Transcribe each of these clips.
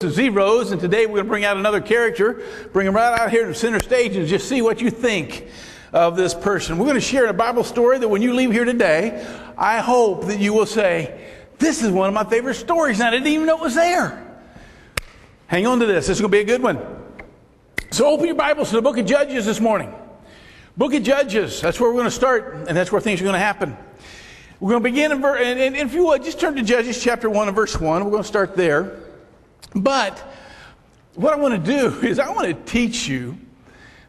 Zeros, and today we're going to bring out another character, bring him right out here to the center stage and just see what you think of this person. We're going to share a Bible story that when you leave here today, I hope that you will say, this is one of my favorite stories, and I didn't even know it was there. Hang on to this. This is going to be a good one. So open your Bibles to the book of Judges this morning. Book of Judges, that's where we're going to start, and that's where things are going to happen. We're going to begin, and if you would, just turn to Judges chapter 1 and verse 1. We're going to start there. But what I want to do is I want to teach you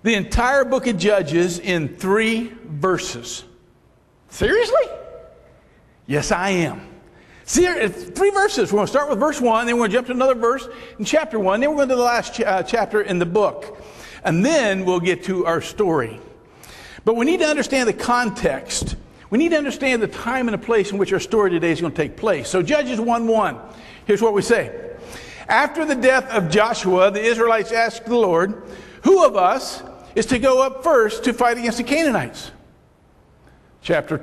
the entire book of Judges in 3 verses. Seriously? Yes, I am. See, 3 verses. We're going to start with verse 1, then we're going to jump to another verse in chapter 1, then we're going to the last chapter in the book. And then we'll get to our story. But we need to understand the context. We need to understand the time and the place in which our story today is going to take place. So Judges 1:1, here's what we say. After the death of Joshua, the Israelites asked the Lord, who of us is to go up first to fight against the Canaanites? Chapter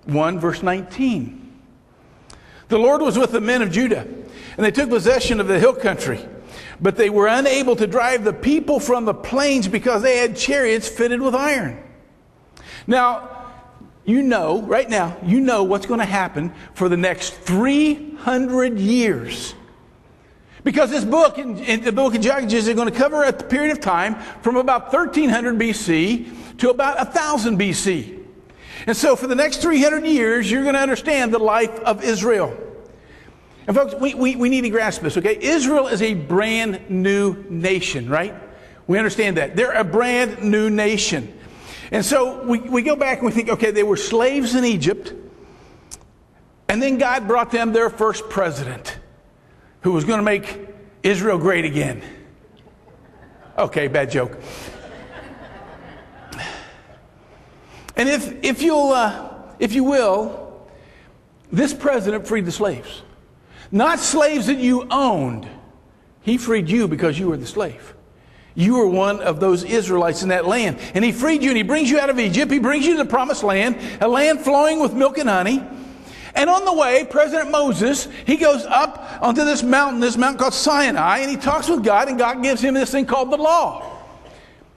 1, verse 19. The Lord was with the men of Judah, and they took possession of the hill country, but they were unable to drive the people from the plains because they had chariots fitted with iron. Now, you know, right now, you know what's going to happen for the next 300 years. Because this book, in the book of Judges, is going to cover a period of time from about 1300 BC to about 1000 BC. And so for the next 300 years, you're going to understand the life of Israel. And folks, we need to grasp this, okay? Israel is a brand new nation, right? We understand that. They're a brand new nation. And so we go back and we think, okay, they were slaves in Egypt. And then God brought them their first president, who was going to make Israel great again. Okay, bad joke. And if you will, this president freed the slaves. Not slaves that you owned. He freed you because you were the slave. You were one of those Israelites in that land. And he freed you and he brings you out of Egypt. He brings you to the promised land, a land flowing with milk and honey. And on the way, President Moses, he goes up onto this mountain called Sinai, and he talks with God, and God gives him this thing called the law.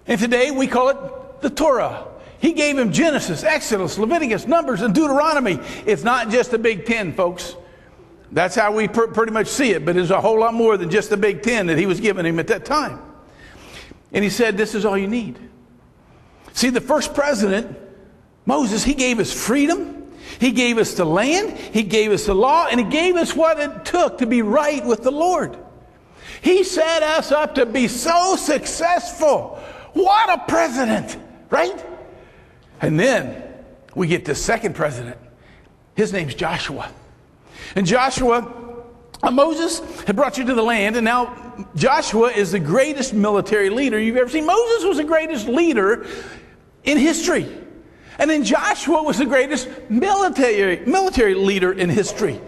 And today we call it the Torah. He gave him Genesis, Exodus, Leviticus, Numbers, and Deuteronomy. It's not just the Big Ten, folks. That's how we pretty much see it, but there's a whole lot more than just the Big Ten that he was giving him at that time. And he said, this is all you need. See, the first president, Moses, he gave us freedom. He gave us the land, he gave us the law, and he gave us what it took to be right with the Lord. He set us up to be so successful. What a president, right? And then we get the second president. His name's Joshua. And Moses had brought you to the land, and now Joshua is the greatest military leader you've ever seen. Moses was the greatest leader in history. And then Joshua was the greatest military leader in history.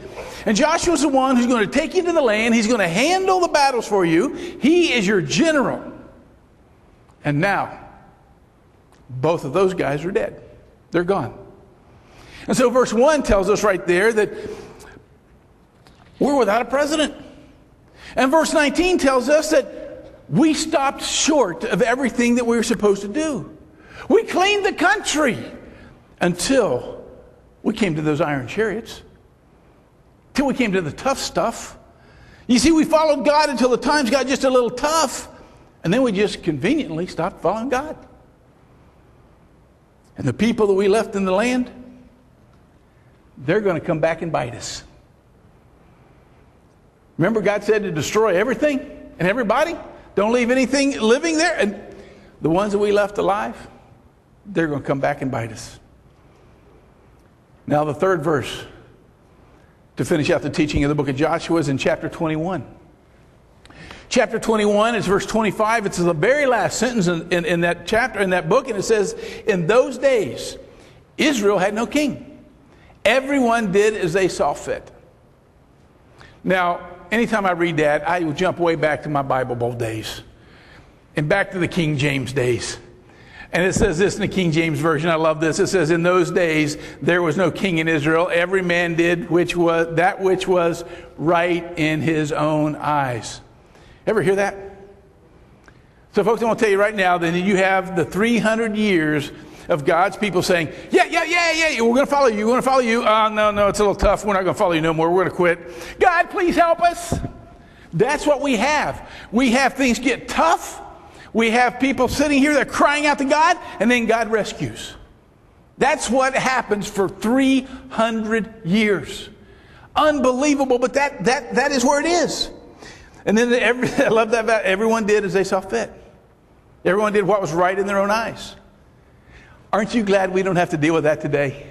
And Joshua's the one who's going to take you to the land. He's going to handle the battles for you. He is your general. And now, both of those guys are dead. They're gone. And so verse 1 tells us right there that we're without a president. And verse 19 tells us that we stopped short of everything that we were supposed to do. We cleaned the country until we came to those iron chariots. Till we came to the tough stuff. You see, we followed God until the times got just a little tough. And then we just conveniently stopped following God. And the people that we left in the land, they're going to come back and bite us. Remember, God said to destroy everything and everybody? Don't leave anything living there. And the ones that we left alive, they're going to come back and bite us. Now the third verse to finish out the teaching of the book of Joshua is in chapter 21. Chapter 21 is verse 25. It's the very last sentence in that chapter, in that book, and it says, in those days, Israel had no king. Everyone did as they saw fit. Now, anytime I read that, I will jump way back to my Bible Bowl days and back to the King James days. And it says this in the King James Version. I love this. It says, in those days, there was no king in Israel. Every man did that which was right in his own eyes. Ever hear that? So folks, I want to tell you right now that you have the 300 years of God's people saying, yeah, we're going to follow you, we're going to follow you. No, it's a little tough. We're not going to follow you no more. We're going to quit. God, please help us. That's what we have. We have things get tough. We have people sitting here that are crying out to God, and then God rescues. That's what happens for 300 years. Unbelievable, but that is where it is. And then I love that about everyone did as they saw fit. Everyone did what was right in their own eyes. Aren't you glad we don't have to deal with that today?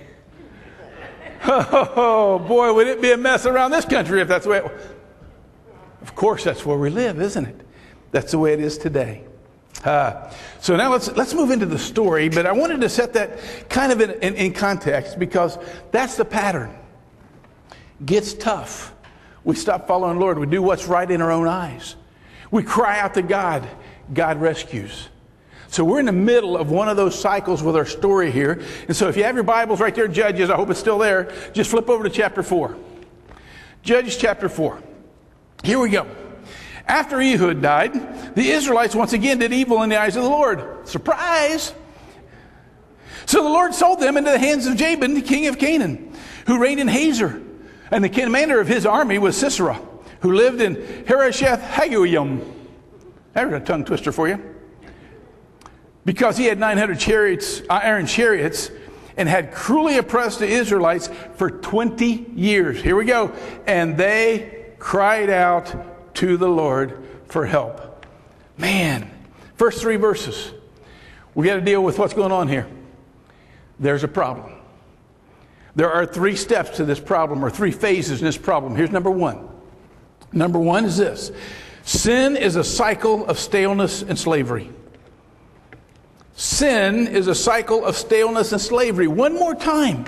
Oh, boy, would it be a mess around this country if that's the way it... Of course, that's where we live, isn't it? That's the way it is today. So now let's move into the story, but I wanted to set that kind of in context because that's the pattern. Gets tough. We stop following the Lord. We do what's right in our own eyes. We cry out to God. God rescues. So we're in the middle of one of those cycles with our story here. And so if you have your Bibles right there, Judges, I hope it's still there, just flip over to chapter 4. Judges chapter 4. Here we go. After Ehud died, the Israelites once again did evil in the eyes of the Lord. Surprise! So the Lord sold them into the hands of Jabin, the king of Canaan, who reigned in Hazor. And the commander of his army was Sisera, who lived in Harosheth Hagoyim. There's a tongue twister for you. Because he had 900 iron chariots, and had cruelly oppressed the Israelites for 20 years. Here we go. And they cried out to the Lord for help. Man, first 3 verses. We got to deal with what's going on here. There's a problem. There are 3 steps to this problem, or 3 phases in this problem. Here's number 1. Number 1 is this. Sin is a cycle of staleness and slavery. Sin is a cycle of staleness and slavery. One more time.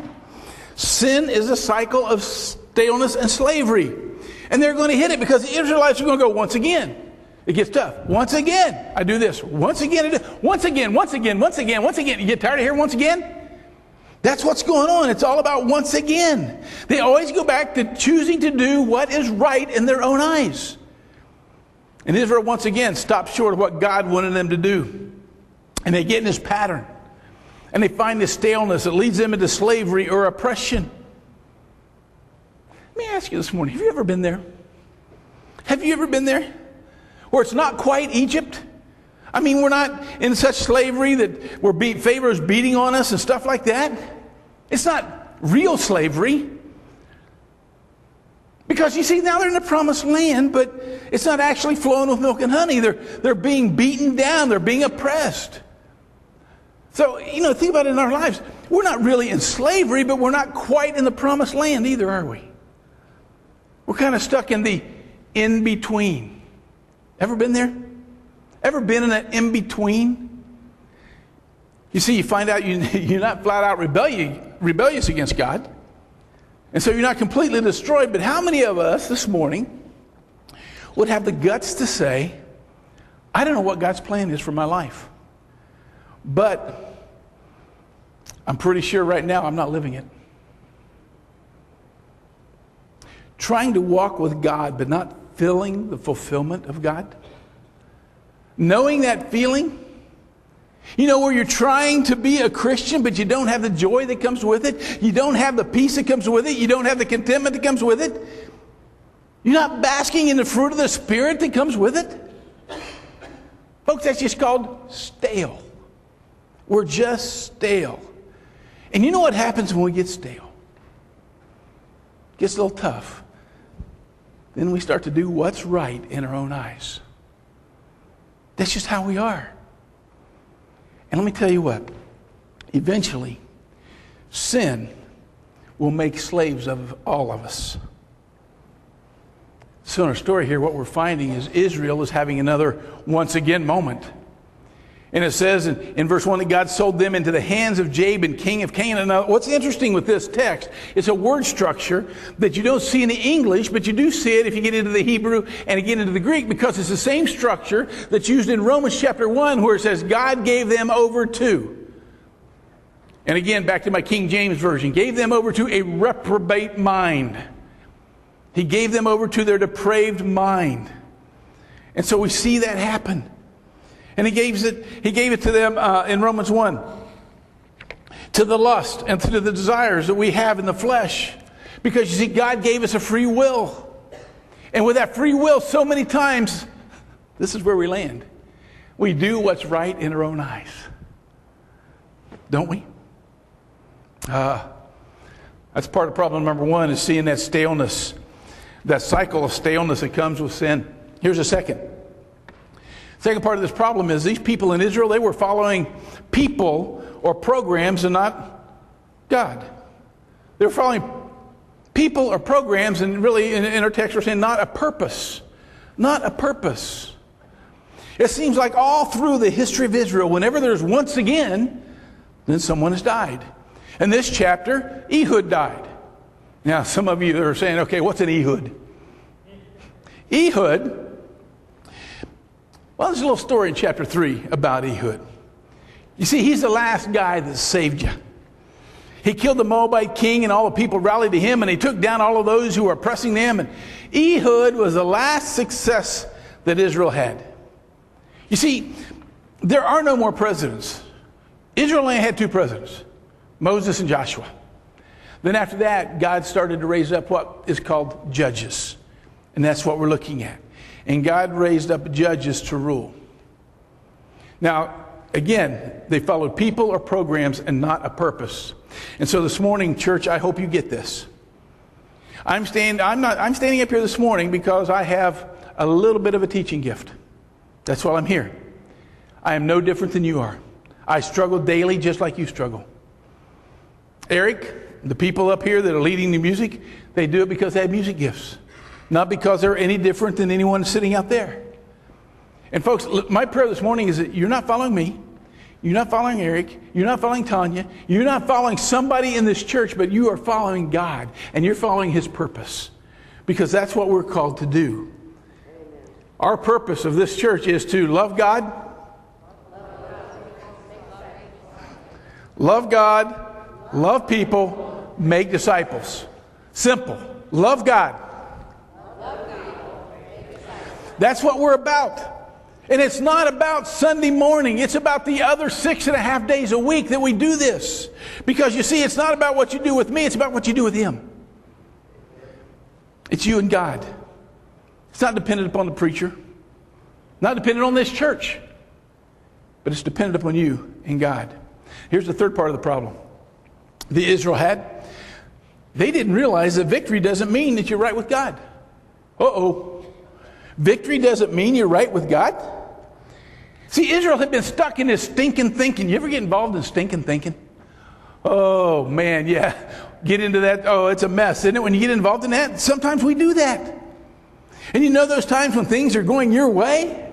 Sin is a cycle of staleness and slavery. And they're going to hit it because the Israelites are going to go once again. It gets tough. Once again, I do this. Once again, I do. Once again. You get tired of hearing once again? That's what's going on. It's all about once again. They always go back to choosing to do what is right in their own eyes. And Israel once again stops short of what God wanted them to do. And they get in this pattern. And they find this staleness that leads them into slavery or oppression. Let me ask you this morning, have you ever been there? Have you ever been there? Where it's not quite Egypt? I mean, we're not in such slavery that Pharaoh's beating on us and stuff like that. It's not real slavery. Because you see, now they're in the promised land, but it's not actually flowing with milk and honey. They're being beaten down. They're being oppressed. So, think about it in our lives. We're not really in slavery, but we're not quite in the promised land either, are we? We're kind of stuck in the in-between. Ever been there? Ever been in that in-between? You see, you find out you're not flat out rebellious against God. And so you're not completely destroyed, but how many of us this morning would have the guts to say, I don't know what God's plan is for my life, but I'm pretty sure right now I'm not living it. Trying to walk with God, but not feeling the fulfillment of God. Knowing that feeling, where you're trying to be a Christian, but you don't have the joy that comes with it. You don't have the peace that comes with it. You don't have the contentment that comes with it. You're not basking in the fruit of the Spirit that comes with it. Folks, that's just called stale. We're just stale. And you know what happens when we get stale? It gets a little tough. Then we start to do what's right in our own eyes. That's just how we are. And let me tell you what, eventually, sin will make slaves of all of us. So in our story here, what we're finding is Israel is having another once again moment. And it says in verse 1 that God sold them into the hands of Jabin, king of Canaan. Now, what's interesting with this text, it's a word structure that you don't see in the English, but you do see it if you get into the Hebrew and get into the Greek, because it's the same structure that's used in Romans chapter 1, where it says God gave them over to. And again, back to my King James Version, gave them over to a reprobate mind. He gave them over to their depraved mind. And so we see that happen. And he gave it to them in Romans 1. To the lust and to the desires that we have in the flesh. Because you see, God gave us a free will. And with that free will, so many times, this is where we land. We do what's right in our own eyes. Don't we? That's part of problem number one, is seeing that staleness, that cycle of staleness that comes with sin. Here's a second. Second part of this problem is these people in Israel, they were following people or programs and not God. They were following people or programs, and really in our text we're saying not a purpose. Not a purpose. It seems like all through the history of Israel, whenever there's once again, then someone has died. In this chapter, Ehud died. Now, some of you are saying, okay, what's an Ehud? Ehud, well, there's a little story in chapter 3 about Ehud. You see, he's the last guy that saved you. He killed the Moabite king, and all the people rallied to him, and he took down all of those who were oppressing them. And Ehud was the last success that Israel had. You see, there are no more presidents. Israel only had 2 presidents, Moses and Joshua. Then after that, God started to raise up what is called judges. And that's what we're looking at. And God raised up judges to rule. Now, again, they followed people or programs and not a purpose. And so this morning, church, I hope you get this. I'm standing up here this morning because I have a little bit of a teaching gift. That's why I'm here. I am no different than you are. I struggle daily just like you struggle. Eric, the people up here that are leading the music, they do it because they have music gifts. Not because they're any different than anyone sitting out there. And folks, my prayer this morning is that you're not following me. You're not following Eric. You're not following Tanya. You're not following somebody in this church, but you are following God. And you're following His purpose. Because that's what we're called to do. Our purpose of this church is to love God. Love God. Love people. Make disciples. Simple. Love God. That's what we're about. And it's not about Sunday morning. It's about the other 6.5 days a week that we do this. Because you see, it's not about what you do with me. It's about what you do with Him. It's you and God. It's not dependent upon the preacher. Not dependent on this church. But it's dependent upon you and God. Here's the third part of the problem. The Israel had. They didn't realize that victory doesn't mean that you're right with God. Victory doesn't mean you're right with God. See, Israel had been stuck in this stinking thinking. You ever get involved in stinking thinking? Oh, man, yeah. Get into that. Oh, it's a mess, isn't it? When you get involved in that, sometimes we do that. And you know those times when things are going your way?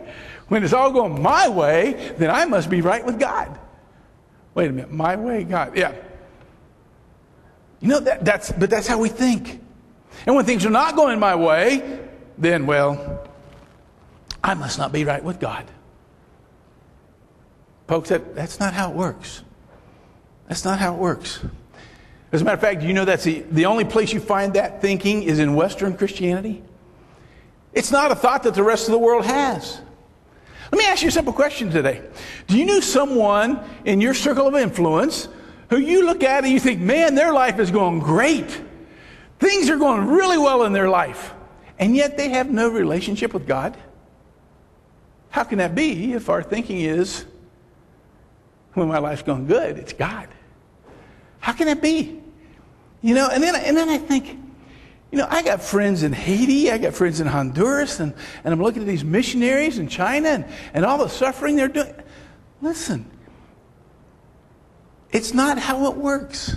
When it's all going my way, then I must be right with God. Wait a minute. My way, God. Yeah. You know, that's how we think. And when things are not going my way, then, well, I must not be right with God. Folks, that's not how it works. That's not how it works. As a matter of fact, do you know that's the only place you find that thinking is in Western Christianity? It's not a thought that the rest of the world has. Let me ask you a simple question today. Do you know someone in your circle of influence who you look at and you think, man, their life is going great. Things are going really well in their life. And yet they have no relationship with God? How can that be if our thinking is, when my life's going good, it's God? How can that be? You know, and then I think, you know, I got friends in Haiti, I got friends in Honduras, and I'm looking at these missionaries in China and all the suffering they're doing. Listen, it's not how it works.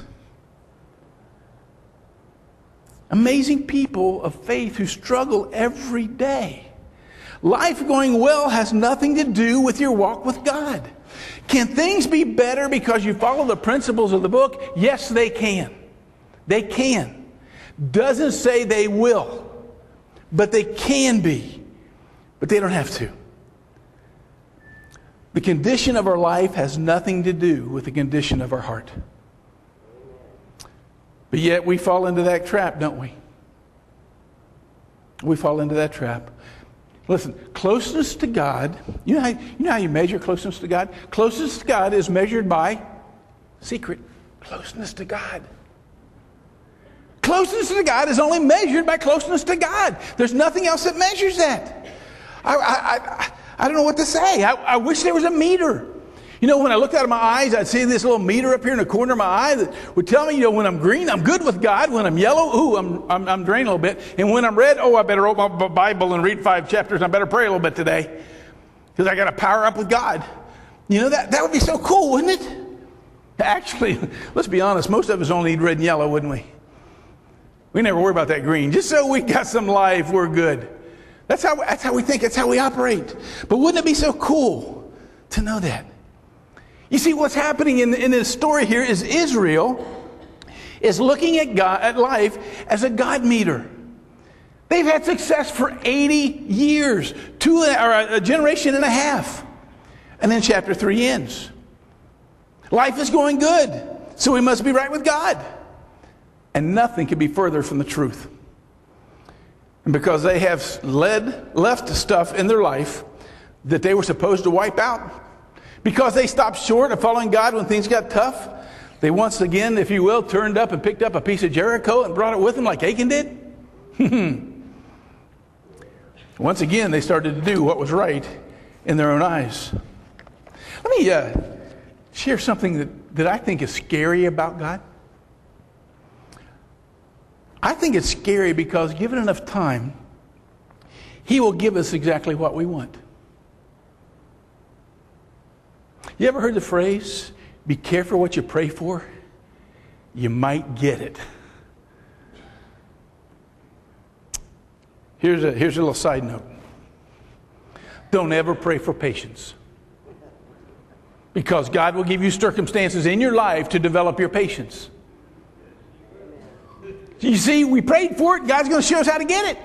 Amazing people of faith who struggle every day. Life going well has nothing to do with your walk with God. Can things be better because you follow the principles of the book? Yes, they can. They can. Doesn't say they will, but they can be. But they don't have to. The condition of our life has nothing to do with the condition of our heart. But yet we fall into that trap, don't we? We fall into that trap. Listen, closeness to God, you know how you measure closeness to God? Closeness to God is measured by secret closeness to God. Closeness to God is only measured by closeness to God. There's nothing else that measures that. I don't know what to say. I wish there was a meter. You know, when I looked out of my eyes, I'd see this little meter up here in the corner of my eye that would tell me, you know, when I'm green, I'm good with God. When I'm yellow, I'm drained a little bit. And when I'm red, I better open my Bible and read 5 chapters. I better pray a little bit today because I got to power up with God. You know, that would be so cool, wouldn't it? Actually, let's be honest, most of us only need red and yellow, wouldn't we? We never worry about that green. Just so we got some life, we're good. That's how we think. That's how we operate. But wouldn't it be so cool to know that? You see, what's happening in this story here is Israel is looking at God, at life as a God meter. They've had success for 80 years, a generation and a half. And then chapter 3 ends. Life is going good, so we must be right with God. And nothing can be further from the truth. And because they have left stuff in their life that they were supposed to wipe out, because they stopped short of following God when things got tough, they once again, if you will, turned up and picked up a piece of Jericho and brought it with them like Achan did. Once again, they started to do what was right in their own eyes. Let me share something that I think is scary about God. I think it's scary because given enough time, He will give us exactly what we want. You ever heard the phrase, be careful what you pray for? You might get it. Here's a little side note. Don't ever pray for patience. Because God will give you circumstances in your life to develop your patience. You see, we prayed for it. God's going to show us how to get it.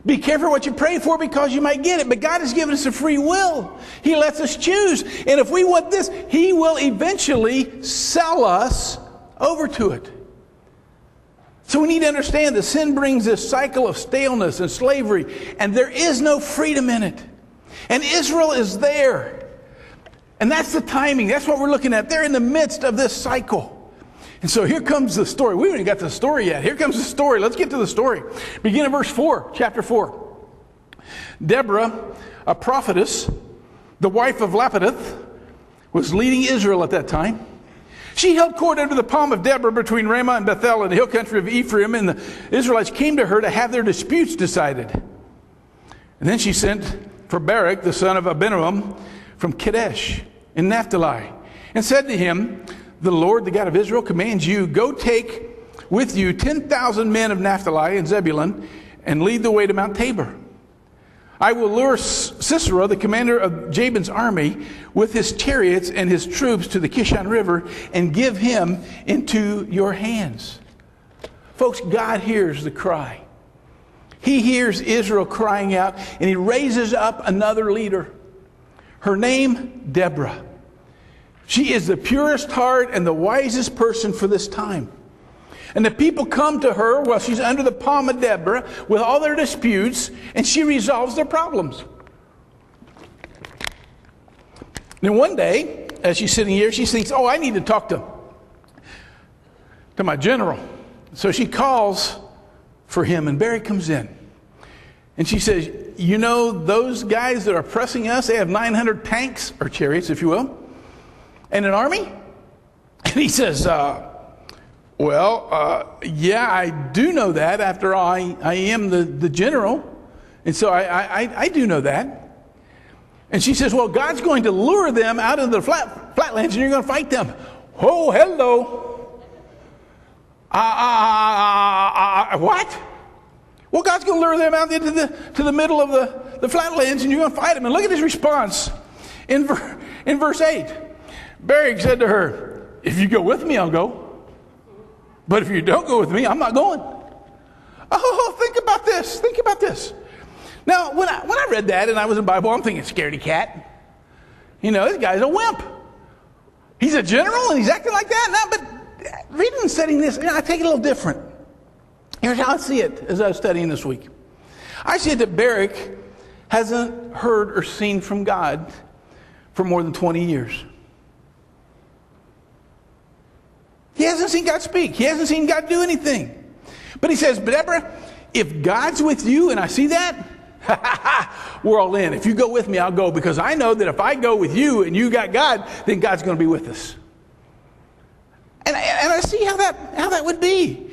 Be careful what you pray for because you might get it. But God has given us a free will. He lets us choose. And if we want this, He will eventually sell us over to it. So we need to understand that sin brings this cycle of staleness and slavery. And there is no freedom in it. And Israel is there. And that's the timing. That's what we're looking at. They're in the midst of this cycle. And so here comes the story. We haven't even got to the story yet. Here comes the story. Let's get to the story. Begin in verse 4, chapter 4. Deborah, a prophetess, the wife of Lapideth, was leading Israel at that time. She held court under the palm of Deborah between Ramah and Bethel in the hill country of Ephraim, and the Israelites came to her to have their disputes decided. And then she sent for Barak, the son of Abinoam, from Kadesh in Naphtali, and said to him, the Lord, the God of Israel, commands you, go take with you 10,000 men of Naphtali and Zebulun and lead the way to Mount Tabor. I will lure Sisera, the commander of Jabin's army, with his chariots and his troops to the Kishon River and give him into your hands. Folks, God hears the cry. He hears Israel crying out, and He raises up another leader. Her name, Deborah. She is the purest heart and the wisest person for this time. And the people come to her while she's under the palm of Deborah with all their disputes, and she resolves their problems. Then one day, as she's sitting here, she thinks, I need to talk to my general. So she calls for him, and Barry comes in. And she says, you know, those guys that are pressing us, they have 900 tanks, or chariots, if you will, and an army? And he says, yeah, I do know that. After all, I am the general. And so I do know that. And she says, well, God's going to lure them out into the flatlands and you're going to fight them. Oh, hello. What? Well, God's going to lure them out into the middle of the flatlands and you're going to fight them. And look at his response in verse 8. Barak said to her, if you go with me, I'll go. But if you don't go with me, I'm not going. Oh, think about this. Think about this. Now, when I read that and I was in Bible, I'm thinking, scaredy cat. You know, this guy's a wimp. He's a general and he's acting like that. Now, but reading and studying this, I take it a little different. Here's how I see it as I was studying this week. I see it that Barak hasn't heard or seen from God for more than 20 years. He hasn't seen God speak. He hasn't seen God do anything. But he says, Deborah, if God's with you and I see that, we're all in. If you go with me, I'll go, because I know that if I go with you and you got God, then God's going to be with us. And I see how that would be.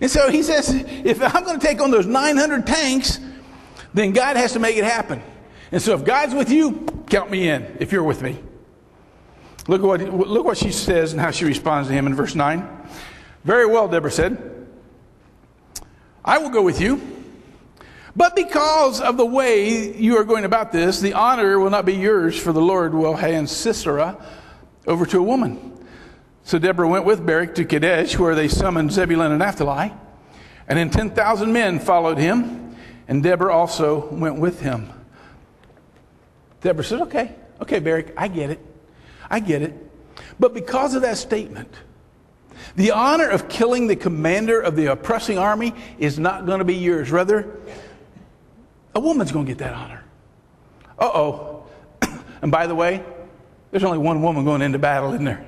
And so he says, if I'm going to take on those 900 tanks, then God has to make it happen. And so if God's with you, count me in if you're with me. Look what she says and how she responds to him in verse 9. Very well, Deborah said, I will go with you. But because of the way you are going about this, the honor will not be yours, for the Lord will hand Sisera over to a woman. So Deborah went with Barak to Kadesh, where they summoned Zebulun and Naphtali. And then 10,000 men followed him, and Deborah also went with him. Deborah said, okay, Barak, I get it. But because of that statement, the honor of killing the commander of the oppressing army is not going to be yours. Rather, a woman's going to get that honor. Uh-oh. And by the way, there's only one woman going into battle, isn't there?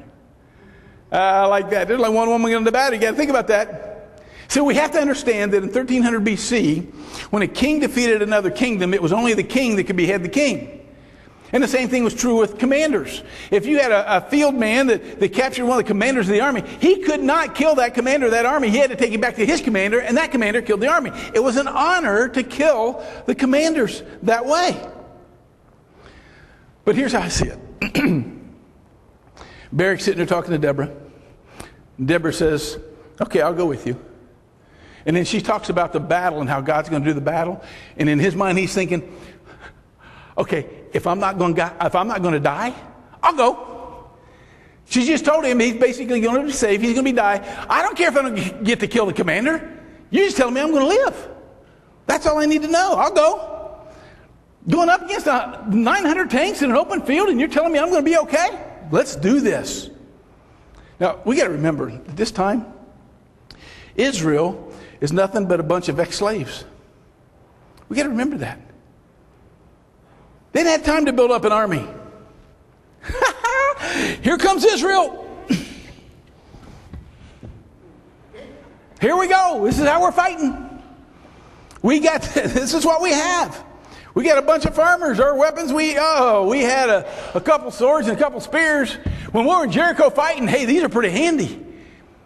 I like that. There's only one woman going into battle. You got to think about that. So we have to understand that in 1300 BC, when a king defeated another kingdom, it was only the king that could behead the king. And the same thing was true with commanders. If you had a field man that captured one of the commanders of the army, he could not kill that commander of that army. He had to take him back to his commander, and that commander killed the army. It was an honor to kill the commanders that way. But here's how I see it. Barak's sitting there talking to Deborah. Deborah says, okay, I'll go with you. And then she talks about the battle and how God's going to do the battle. And in his mind, he's thinking, okay, if I'm not going to die, I'll go. She just told him he's basically going to be safe. He's going to die. I don't care if I don't get to kill the commander. You just tell me I'm going to live. That's all I need to know. I'll go. Going up against 900 tanks in an open field, and you're telling me I'm going to be okay? Let's do this. Now, we got to remember, at this time, Israel is nothing but a bunch of ex-slaves. We got to remember that. They didn't have time to build up an army. Here comes Israel. Here we go. This is how we're fighting. This is what we have. We got a bunch of farmers. Our weapons, we had a couple swords and a couple spears. When we were in Jericho fighting, hey, these are pretty handy.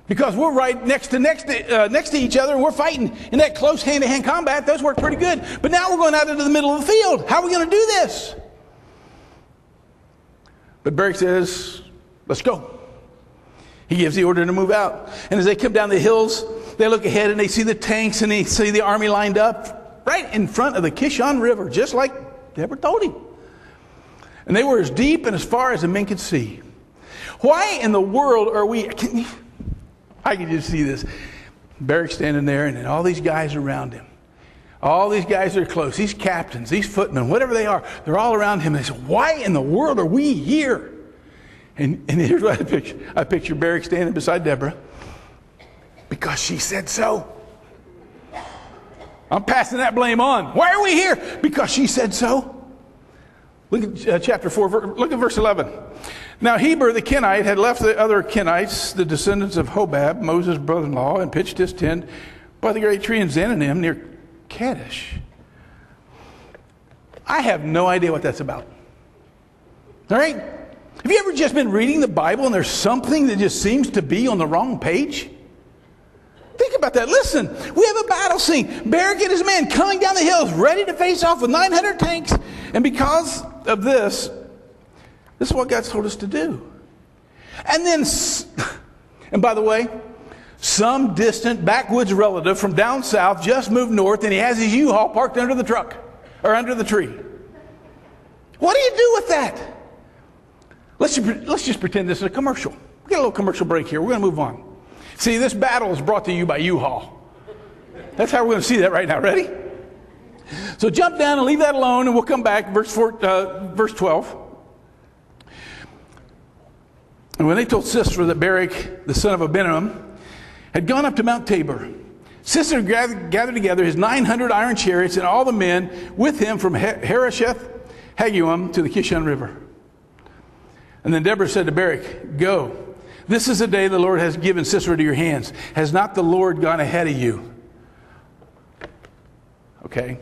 Because we're right next to each other, and we're fighting in that close hand-to-hand combat. Those work pretty good. But now we're going out into the middle of the field. How are we going to do this? But Barak says, let's go. He gives the order to move out. And as they come down the hills, they look ahead and they see the tanks and they see the army lined up right in front of the Kishon River, just like Deborah told him. And they were as deep and as far as the men could see. Why in the world are we... I can just see this. Barak standing there, and then all these guys around him. All these guys that are close, these captains, these footmen, whatever they are, they're all around him. And they say, why in the world are we here? And here's what I picture. I picture Barak standing beside Deborah. Because she said so. I'm passing that blame on. Why are we here? Because she said so. Look at chapter 4. Look at verse 11. Now Heber the Kenite had left the other Kenites, the descendants of Hobab, Moses' brother-in-law, and pitched his tent by the great tree in Zananim near Kadesh. I have no idea what that's about. All right? Have you ever just been reading the Bible and there's something that just seems to be on the wrong page? Think about that. Listen, we have a battle scene. Barak and his men coming down the hills, ready to face off with 900 tanks. And because of this is what God's told us to do. And then, and by the way, some distant backwoods relative from down south just moved north, and he has his U-Haul parked under the truck, or under the tree. What do you do with that? Let's just pretend this is a commercial. We got a little commercial break here. We're going to move on. See, this battle is brought to you by U-Haul. That's how we're going to see that right now. Ready? So jump down and leave that alone, and we'll come back. Verse 12. And when they told Sisera that Barak, the son of Abinoam, had gone up to Mount Tabor, Sisera gathered together his 900 iron chariots and all the men with him from Harosheth Hagoyim to the Kishon River. And then Deborah said to Barak, go. This is the day the Lord has given Sisera to your hands. Has not the Lord gone ahead of you? Okay.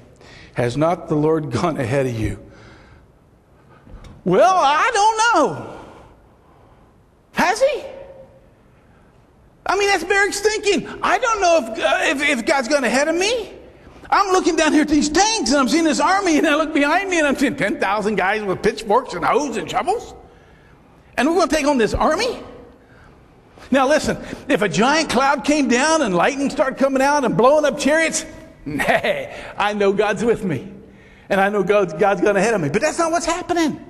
Has not the Lord gone ahead of you? Well, I don't know. Has he? I mean, that's Barak's thinking. I don't know if God's gone ahead of me. I'm looking down here at these tanks and I'm seeing this army, and I look behind me and I'm seeing 10,000 guys with pitchforks and hoes and shovels. And we're going to take on this army? Now listen, if a giant cloud came down and lightning started coming out and blowing up chariots, hey, I know God's with me. And I know God's gone ahead of me. But that's not what's happening.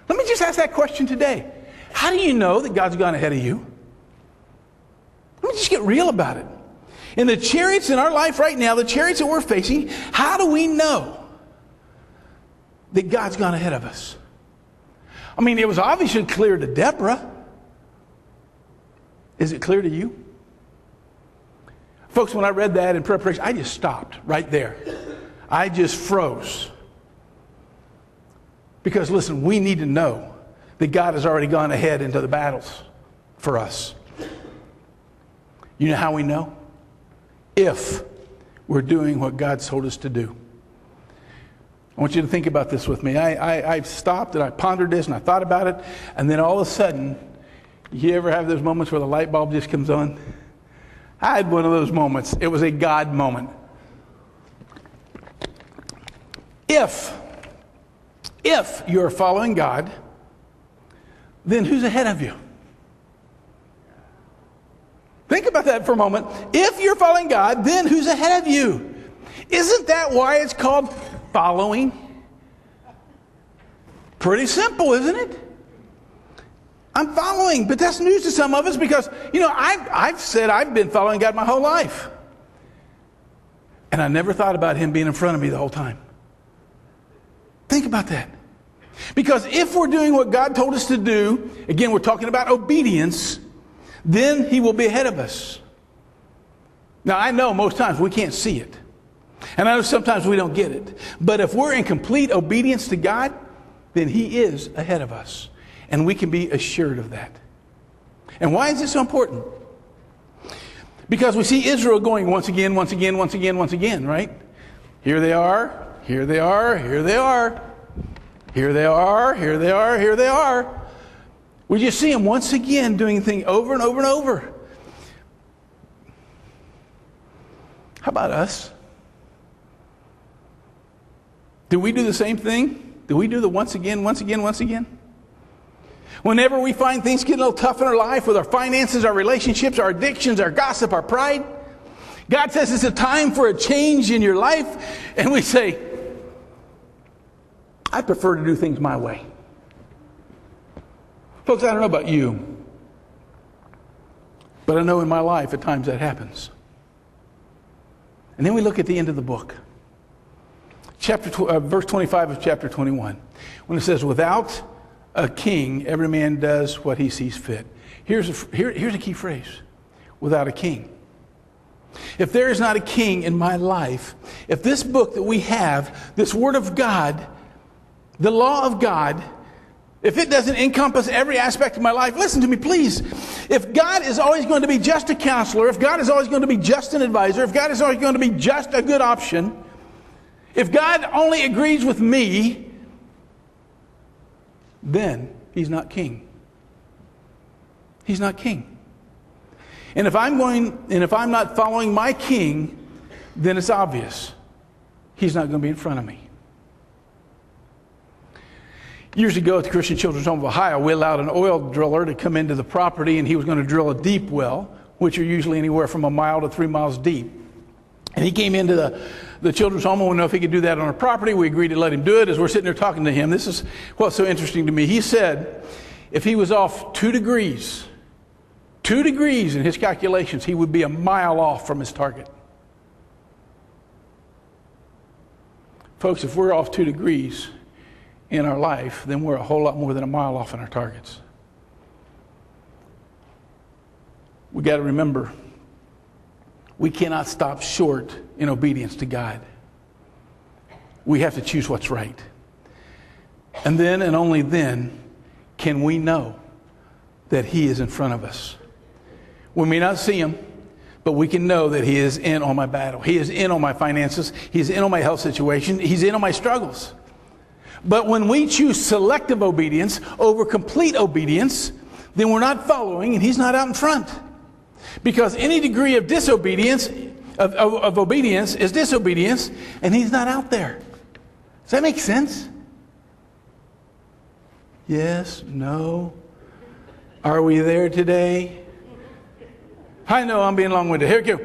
Let me just ask that question today. How do you know that God's gone ahead of you? Let me just get real about it. In the chariots in our life right now, the chariots that we're facing, how do we know that God's gone ahead of us? I mean, it was obviously clear to Deborah. Is it clear to you? Folks, when I read that in preparation, I just stopped right there. I just froze. Because listen, we need to know that God has already gone ahead into the battles for us. You know how we know? If we're doing what God's told us to do. I want you to think about this with me. I stopped and I pondered this and I thought about it, and then all of a sudden, you ever have those moments where the light bulb just comes on? I had one of those moments. It was a God moment. If you're following God, then who's ahead of you? Think about that for a moment. If you're following God, then who's ahead of you? Isn't that why it's called following? Pretty simple, isn't it? I'm following, but that's news to some of us because, I've said I've been following God my whole life. And I never thought about him being in front of me the whole time. Think about that. Because if we're doing what God told us to do, again, we're talking about obedience, then he will be ahead of us. Now, I know most times we can't see it. And I know sometimes we don't get it. But if we're in complete obedience to God, then he is ahead of us. And we can be assured of that. And why is this so important? Because we see Israel going once again, right? Here they are, here they are, here they are. Here they are, here they are, here they are. We just see them once again doing things over and over and over. How about us? Do we do the same thing? Do we do the once again? Whenever we find things get a little tough in our life with our finances, our relationships, our addictions, our gossip, our pride, God says it's a time for a change in your life, and we say, I prefer to do things my way. Folks, I don't know about you, but I know in my life at times that happens. And then we look at the end of the book. Verse 25 of chapter 21. When it says, without a king, every man does what he sees fit. Here's a key phrase. Without a king. If there is not a king in my life, if this book that we have, this Word of God, the law of God, if it doesn't encompass every aspect of my life, listen to me, please. If God is always going to be just a counselor, if God is always going to be just an advisor, if God is always going to be just a good option, if God only agrees with me, then he's not king. He's not king. And if I'm not following my king, then it's obvious. He's not going to be in front of me. Years ago at the Christian Children's Home of Ohio, we allowed an oil driller to come into the property, and he was going to drill a deep well, which are usually anywhere from 1 mile to 3 miles deep. And he came into the children's home. I want to know if he could do that on our property. We agreed to let him do it. As we're sitting there talking to him, this is what's so interesting to me. He said if he was off 2 degrees in his calculations, he would be 1 mile off from his target. Folks, if we're off 2 degrees in our life, then we're a whole lot more than 1 mile off in our targets. We got to remember, we cannot stop short in obedience to God. We have to choose what's right. And then and only then can we know that He is in front of us. We may not see Him, but we can know that He is in on my battle. He is in on my finances. He's in on my health situation. He's in on my struggles. But when we choose selective obedience over complete obedience, then we're not following and He's not out in front. Because any degree of disobedience, of obedience is disobedience, and He's not out there. Does that make sense? Yes, no. Are we there today? I know I'm being long-winded. Here we go.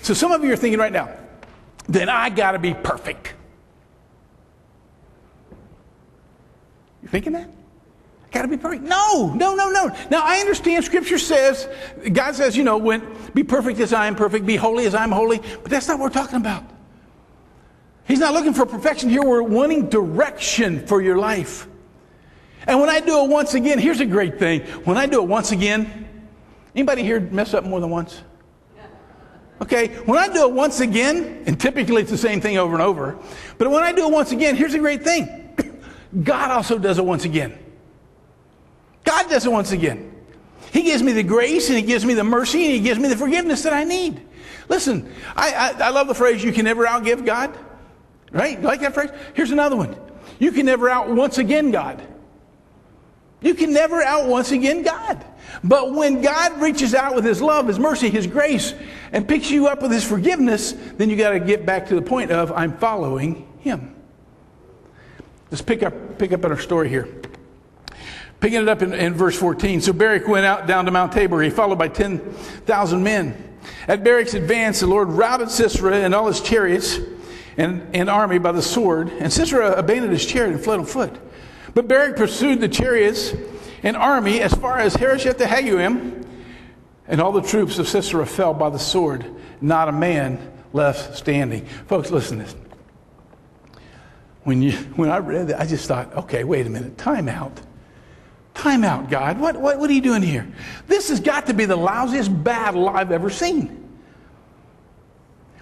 So some of you are thinking right now, then I got to be perfect. You thinking that? I got to be perfect? No. Now I understand Scripture says, God says, be perfect as I am perfect, be holy as I am holy, but that's not what we're talking about. He's not looking for perfection here. We're wanting direction for your life. And when I do it once again, here's a great thing. When I do it once again, anybody here mess up more than once? Okay, when I do it once again, and typically it's the same thing over and over, but when I do it once again, here's a great thing. God also does it once again. God does it once again. He gives me the grace, and He gives me the mercy, and He gives me the forgiveness that I need. Listen, I love the phrase, you can never outgive God. Right? You like that phrase? Here's another one. You can never out once again God. You can never out once again God. But when God reaches out with His love, His mercy, His grace, and picks you up with His forgiveness, then you got to get back to the point of, I'm following Him. Let's pick up in our story here. Picking it up in verse 14. So Barak went out down to Mount Tabor. He followed by 10,000 men. At Barak's advance, the Lord routed Sisera and all his chariots and army by the sword. And Sisera abandoned his chariot and fled on foot. But Barak pursued the chariots and army as far as Harosheth-Hagoyim, and all the troops of Sisera fell by the sword. Not a man left standing. Folks, listen to this. When I read that, I just thought, okay, wait a minute. Time out. Time out, God. What are you doing here? This has got to be the lousiest battle I've ever seen.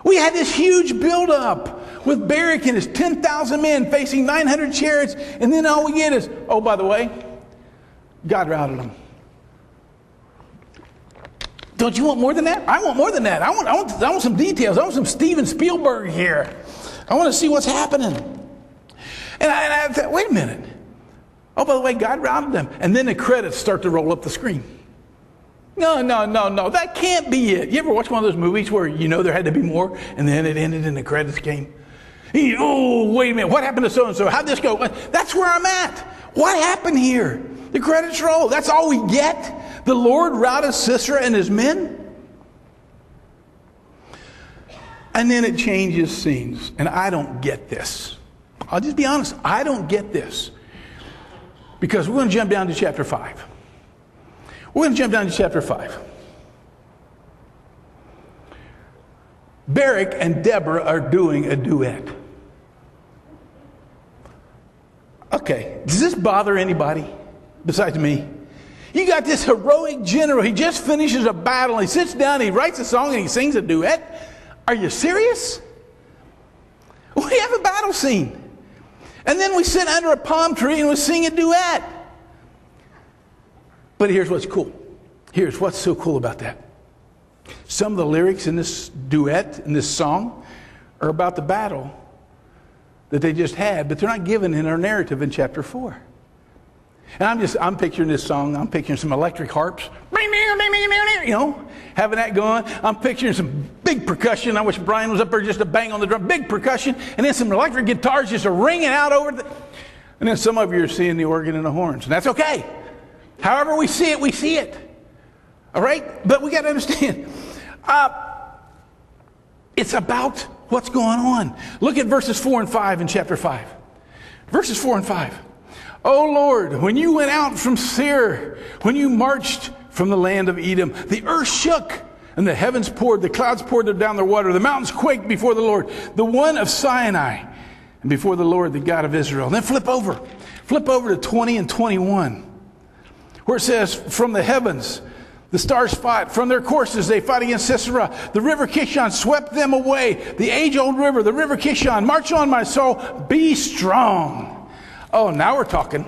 We had this huge buildup with Barak and his 10,000 men facing 900 chariots, and then all we get is, oh, by the way, God routed them. Don't you want more than that? I want more than that. I want some details. I want some Steven Spielberg here. I want to see what's happening. And I thought, wait a minute. Oh, by the way, God routed them. And then the credits start to roll up the screen. No. That can't be it. You ever watch one of those movies where there had to be more, and then it ended and the credits came? Oh, wait a minute. What happened to so-and-so? How'd this go? That's where I'm at. What happened here? The credits roll. That's all we get? The Lord routed Sisera and his men? And then it changes scenes. And I don't get this. I'll just be honest. I don't get this. Because we're going to jump down to chapter 5. We're going to jump down to chapter 5. Barak and Deborah are doing a duet. Okay, does this bother anybody besides me? You got this heroic general. He just finishes a battle. He sits down, he writes a song, and he sings a duet. Are you serious? We have a battle scene. And then we sit under a palm tree and we sing a duet. But here's what's cool. Here's what's so cool about that. Some of the lyrics in this duet, in this song, are about the battle that they just had, but they're not given in our narrative in chapter 4. And I'm picturing this song. I'm picturing some electric harps, having that going. I'm picturing some big percussion. I wish Brian was up there just to bang on the drum. Big percussion, and then some electric guitars just ringing out over and then some of you are seeing the organ and the horns, and that's okay. However we see it, we see it. All right? But we got to understand, it's about what's going on. Look at verses 4 and 5 in chapter 5. Verses 4 and 5. O Lord, when you went out from Seir, when you marched from the land of Edom, the earth shook and the heavens poured, the clouds poured down their water, the mountains quaked before the Lord, the one of Sinai, and before the Lord, the God of Israel. And then flip over to 20 and 21, where it says, from the heavens, The stars fought. From their courses, they fought against Sisera. The river Kishon swept them away. The age-old river, the river Kishon. March on, my soul. Be strong. Oh, now we're talking.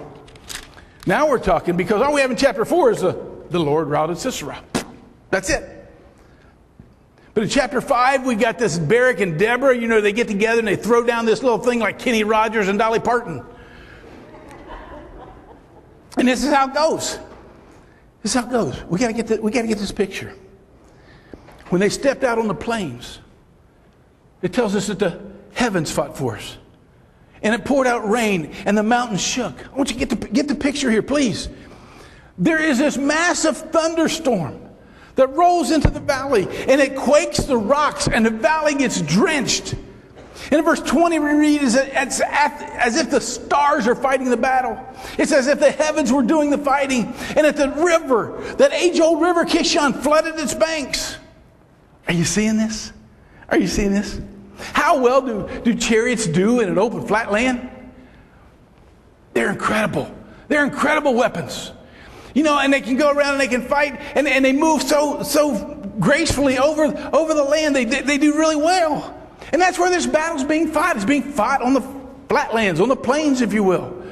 Now we're talking, because all we have in chapter 4 is the Lord routed Sisera. That's it. But in chapter 5, we got this Barak and Deborah. You know, they get together and they throw down this little thing like Kenny Rogers and Dolly Parton. And this is how it goes. This is how it goes. We got to get this picture. When they stepped out on the plains, it tells us that the heavens fought for us. And it poured out rain, and the mountains shook. I want you to get the picture here, please. There is this massive thunderstorm that rolls into the valley, and it quakes the rocks, and the valley gets drenched. And in verse 20 we read, it's as if the stars are fighting the battle. It's as if the heavens were doing the fighting, and that the river, that age-old river Kishon, flooded its banks. Are you seeing this? Are you seeing this? How well do chariots do in an open flat land? They're incredible. They're incredible weapons. You know, and they can go around and they can fight, and they move so gracefully over the land. They do really well. And that's where this battle's being fought. It's being fought on the flatlands, on the plains, if you will.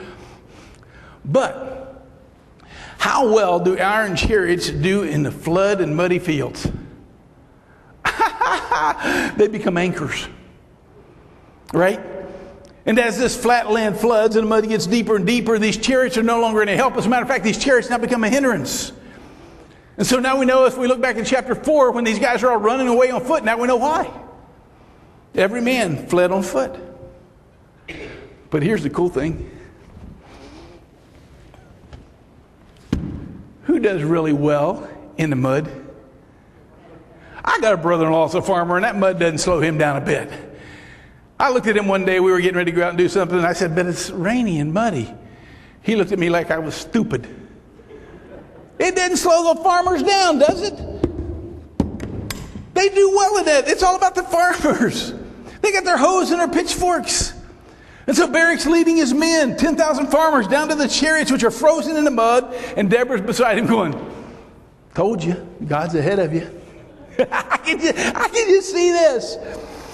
But how well do iron chariots do in the flood and muddy fields? They become anchors. Right? And as this flat land floods and the mud gets deeper and deeper, these chariots are no longer going to help. As a matter of fact, these chariots now become a hindrance. And so now we know, if we look back in chapter 4, when these guys are all running away on foot, now we know why. Every man fled on foot. But here's the cool thing. Who does really well in the mud? I got a brother-in-law that's a farmer, and that mud doesn't slow him down a bit. I looked at him one day, we were getting ready to go out and do something, and I said, but it's rainy and muddy. He looked at me like I was stupid. It doesn't slow the farmers down, does it? They do well in it. It's all about the farmers. They got their hoes and their pitchforks. And so Barak's leading his men, 10,000 farmers, down to the chariots, which are frozen in the mud, and Deborah's beside him going, told you, God's ahead of you. I can just see this.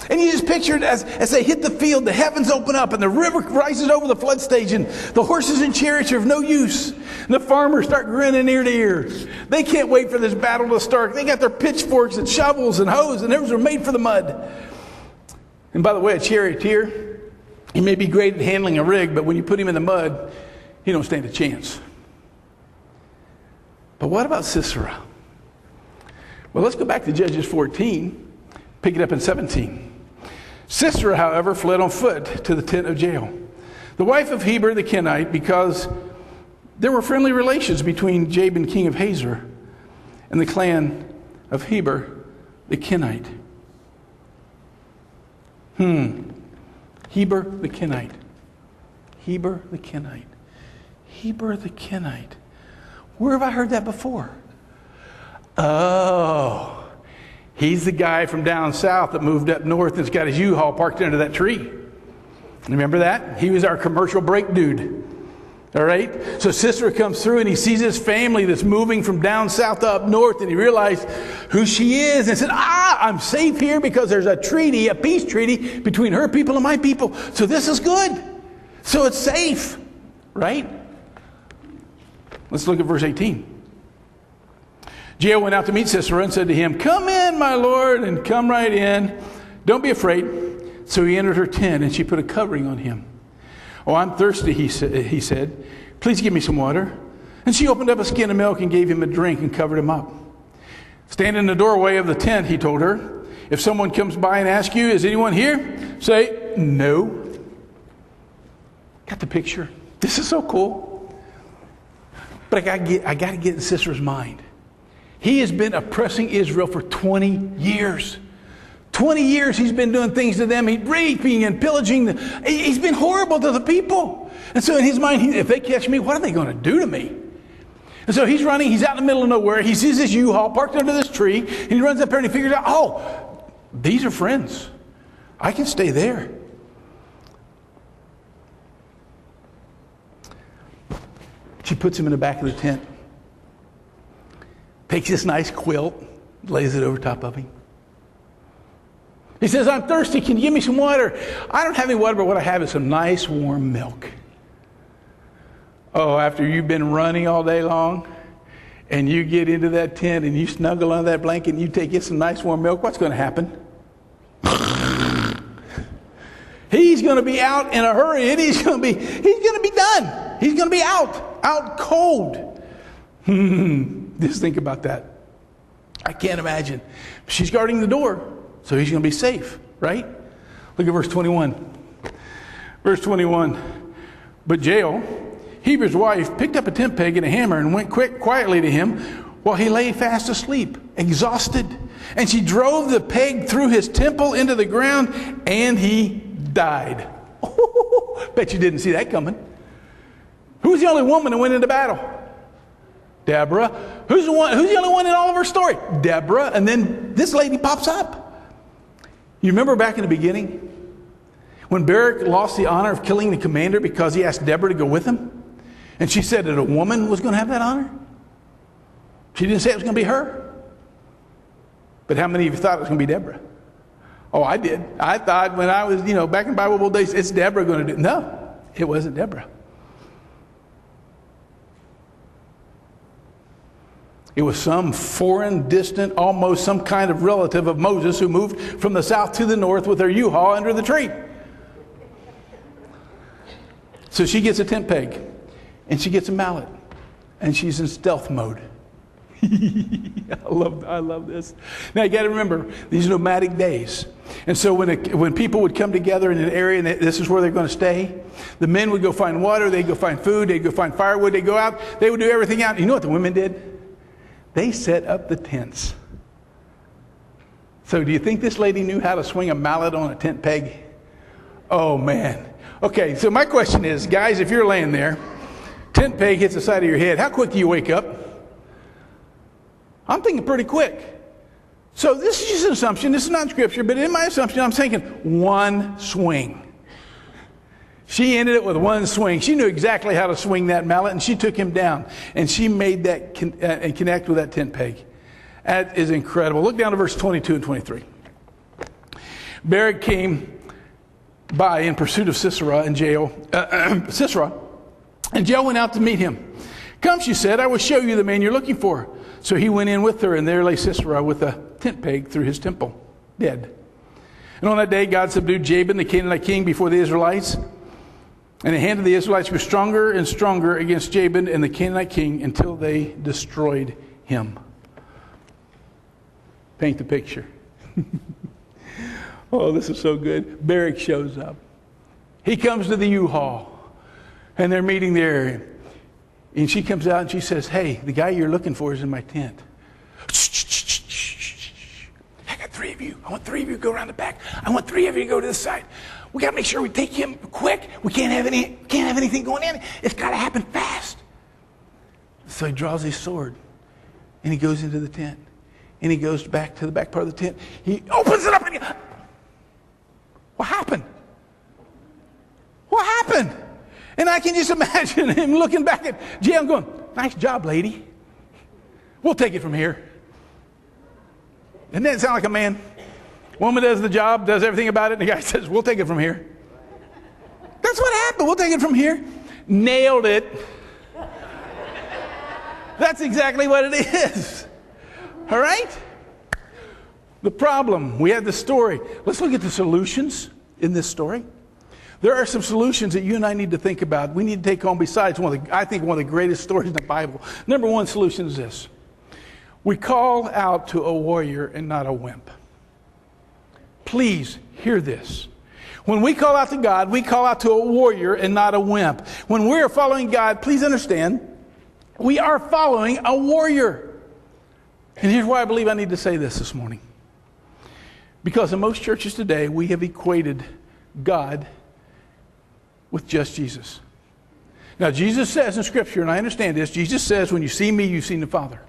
And you just picture it as they hit the field, the heavens open up and the river rises over the flood stage, and the horses and chariots are of no use. And the farmers start grinning ear to ear. They can't wait for this battle to start. They got their pitchforks and shovels and hoes, and those are made for the mud. And by the way, a charioteer, he may be great at handling a rig, but when you put him in the mud, he don't stand a chance. But what about Sisera? Well, let's go back to Judges 14, pick it up in 17. Sisera, however, fled on foot to the tent of Jael, the wife of Heber the Kenite, because there were friendly relations between Jabin, king of Hazor, and the clan of Heber the Kenite. Heber the Kenite. Heber the Kenite. Heber the Kenite. Where have I heard that before? Oh, he's the guy from down south that moved up north and's got his U-Haul parked under that tree. Remember that? He was our commercial break dude. All right? So Sisera comes through and he sees his family that's moving from down south to up north, and he realized who she is and said, I'm safe here because there's a treaty, a peace treaty between her people and my people. So this is good. So it's safe. Right? Let's look at verse 18. Jael went out to meet Sisera and said to him, come in, my lord, and come right in. Don't be afraid. So he entered her tent, and she put a covering on him. Oh, I'm thirsty, he said. Please give me some water. And she opened up a skin of milk and gave him a drink and covered him up. Stand in the doorway of the tent, he told her. If someone comes by and asks you, is anyone here? Say, no. Got the picture? This is so cool. But I got to get in Sisera's mind. He has been oppressing Israel for 20 years. 20 years he's been doing things to them. He's raping and pillaging. He's been horrible to the people. And so in his mind, if they catch me, what are they going to do to me? And so he's running. He's out in the middle of nowhere. He sees this U-Haul parked under this tree. And he runs up there and he figures out, oh, these are friends. I can stay there. She puts him in the back of the tent. takes this nice quilt, lays it over top of him. He says, I'm thirsty. Can you give me some water? I don't have any water, but what I have is some nice warm milk. Oh, after you've been running all day long and you get into that tent and you snuggle under that blanket and you get some nice warm milk, what's going to happen? He's going to be out in a hurry and he's going to be done. He's going to be out cold. Just think about that. I can't imagine. She's guarding the door, so he's going to be safe, right? Look at verse 21. Verse 21. But Jael, Heber's wife, picked up a tent peg and a hammer and went quietly to him while he lay fast asleep, exhausted. And she drove the peg through his temple into the ground, and he died. Bet you didn't see that coming. Who's the only woman that went into battle? Deborah. Who's the only one in all of her story? Deborah. And then this lady pops up. You remember back in the beginning when Barak lost the honor of killing the commander because he asked Deborah to go with him? And she said that a woman was going to have that honor? She didn't say it was going to be her. But how many of you thought it was going to be Deborah? Oh, I did. I thought when I was, back in Bible days, it's Deborah going to do it. No, it wasn't Deborah. It was some foreign, distant, almost some kind of relative of Moses who moved from the south to the north with her U-Haul under the tree. So she gets a tent peg, and she gets a mallet, and she's in stealth mode. I love this. Now you got to remember, these are nomadic days. And so when people would come together in an area and this is where they're going to stay, the men would go find water, they'd go find food, they'd go find firewood, they'd go out, they would do everything out. You know what the women did? They set up the tents. So do you think this lady knew how to swing a mallet on a tent peg? Oh man. Okay, so my question is, guys, if you're laying there, tent peg hits the side of your head, how quick do you wake up? I'm thinking pretty quick. So this is just an assumption. This is not scripture, but in my assumption, I'm thinking one swing. She ended it with one swing. She knew exactly how to swing that mallet, and she took him down. And she made that connect with that tent peg. That is incredible. Look down to verse 22 and 23. Barak came by in pursuit of Sisera, and Jael went out to meet him. Come, she said, I will show you the man you're looking for. So he went in with her, and there lay Sisera with a tent peg through his temple, dead. And on that day, God subdued Jabin, the Canaanite king, before the Israelites. And the hand of the Israelites grew stronger and stronger against Jabin and the Canaanite king until they destroyed him. Paint the picture. Oh, this is so good. Barak shows up. He comes to the U-Haul, and they're meeting there. And she comes out and she says, hey, the guy you're looking for is in my tent. I got 3 of you. I want 3 of you to go around the back. I want 3 of you to go to the side. We got to make sure we take him quick. We can't have anything going in. It's got to happen fast. So he draws his sword and he goes into the tent. And he goes back to the back part of the tent. He opens it up and what happened? What happened? And I can just imagine him looking back at Jael going, nice job, lady. We'll take it from here. Doesn't that sound like a man? Woman does the job, does everything about it, and the guy says, we'll take it from here. That's what happened. We'll take it from here. Nailed it. That's exactly what it is. All right? The problem, we have the story. Let's look at the solutions in this story. There are some solutions that you and I need to think about. We need to take home besides one of the greatest stories in the Bible. Number one solution is this. We call out to a warrior and not a wimp. Please hear this. When we call out to God, we call out to a warrior and not a wimp. When we are following God, please understand, we are following a warrior. And here's why I believe I need to say this morning. Because in most churches today, we have equated God with just Jesus. Now, Jesus says in Scripture, and I understand this, Jesus says, when you see me, you've seen the Father.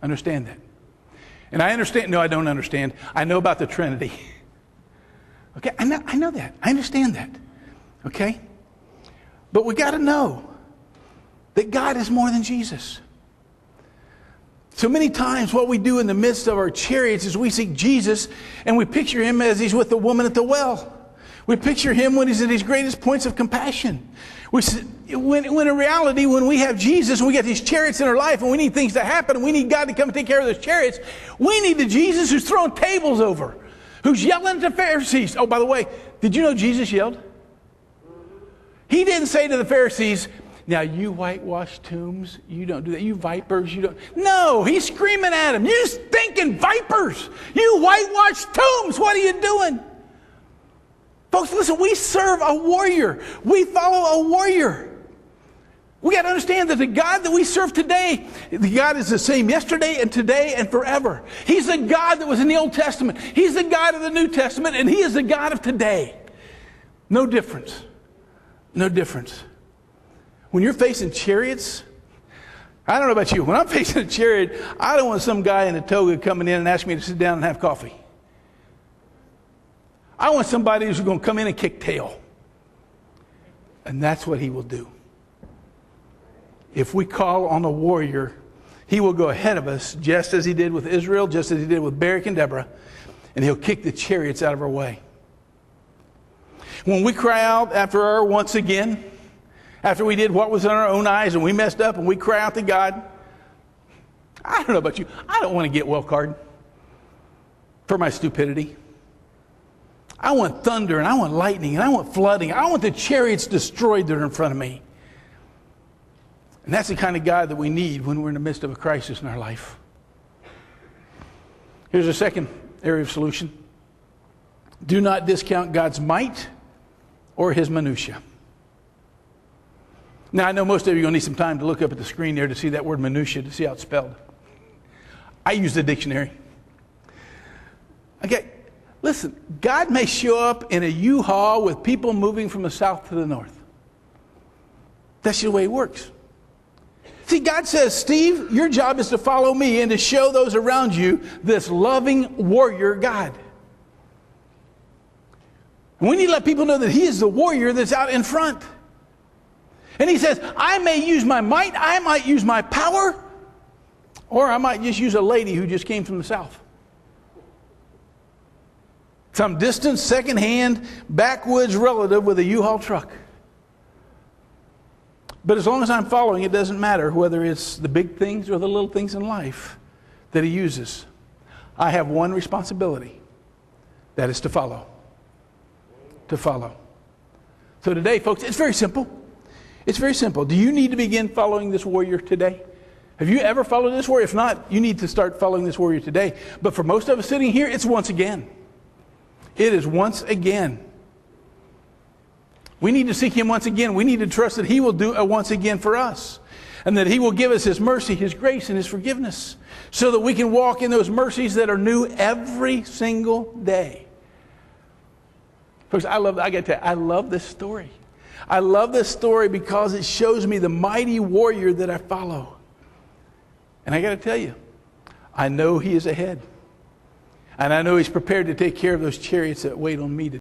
I understand that. And I understand, no, I don't understand. I know about the Trinity. Okay, I know that. I understand that. Okay? But we got to know that God is more than Jesus. So many times what we do in the midst of our chariots is we seek Jesus and we picture him as he's with the woman at the well. We picture him when he's at his greatest points of compassion. When in reality, when we have Jesus and we got these chariots in our life and we need things to happen and we need God to come and take care of those chariots, we need the Jesus who's throwing tables over, who's yelling at the Pharisees. Oh, by the way, did you know Jesus yelled? He didn't say to the Pharisees, now you whitewashed tombs, you don't do that. You vipers, you don't. No, he's screaming at them. You stinking vipers. You whitewashed tombs. What are you doing? Folks, listen, we serve a warrior. We follow a warrior. We got to understand that the God that we serve today, the God is the same yesterday and today and forever. He's the God that was in the Old Testament. He's the God of the New Testament, and he is the God of today. No difference. No difference. When you're facing chariots, I don't know about you. When I'm facing a chariot, I don't want some guy in a toga coming in and ask me to sit down and have coffee. I want somebody who's going to come in and kick tail. And that's what he will do. If we call on a warrior, he will go ahead of us, just as he did with Israel, just as he did with Barak and Deborah, and he'll kick the chariots out of our way. When we cry out after our once again, after we did what was in our own eyes and we messed up and we cry out to God, I don't know about you, I don't want to get well carded for my stupidity. I want thunder and I want lightning and I want flooding. I want the chariots destroyed that are in front of me. And that's the kind of God that we need when we're in the midst of a crisis in our life. Here's a second area of solution. Do not discount God's might or his minutia. Now, I know most of you are going to need some time to look up at the screen there to see that word minutia, to see how it's spelled. I use the dictionary. Okay, listen, God may show up in a U-Haul with people moving from the south to the north. That's the way it works. See, God says, Steve, your job is to follow me and to show those around you this loving warrior God. And we need to let people know that he is the warrior that's out in front. And he says, I may use my might, I might use my power, or I might just use a lady who just came from the south. Some distant, second-hand, backwoods relative with a U-Haul truck. But as long as I'm following, it doesn't matter whether it's the big things or the little things in life that he uses. I have one responsibility. That is to follow. To follow. So today, folks, it's very simple. It's very simple. Do you need to begin following this warrior today? Have you ever followed this warrior? If not, you need to start following this warrior today. But for most of us sitting here, it's once again. It is once again. We need to seek him once again. We need to trust that he will do it once again for us. And that he will give us his mercy, his grace, and his forgiveness. So that we can walk in those mercies that are new every single day. Folks, I got to tell you, I love this story. I love this story because it shows me the mighty warrior that I follow. And I got to tell you, I know he is ahead. And I know he's prepared to take care of those chariots that wait on me today.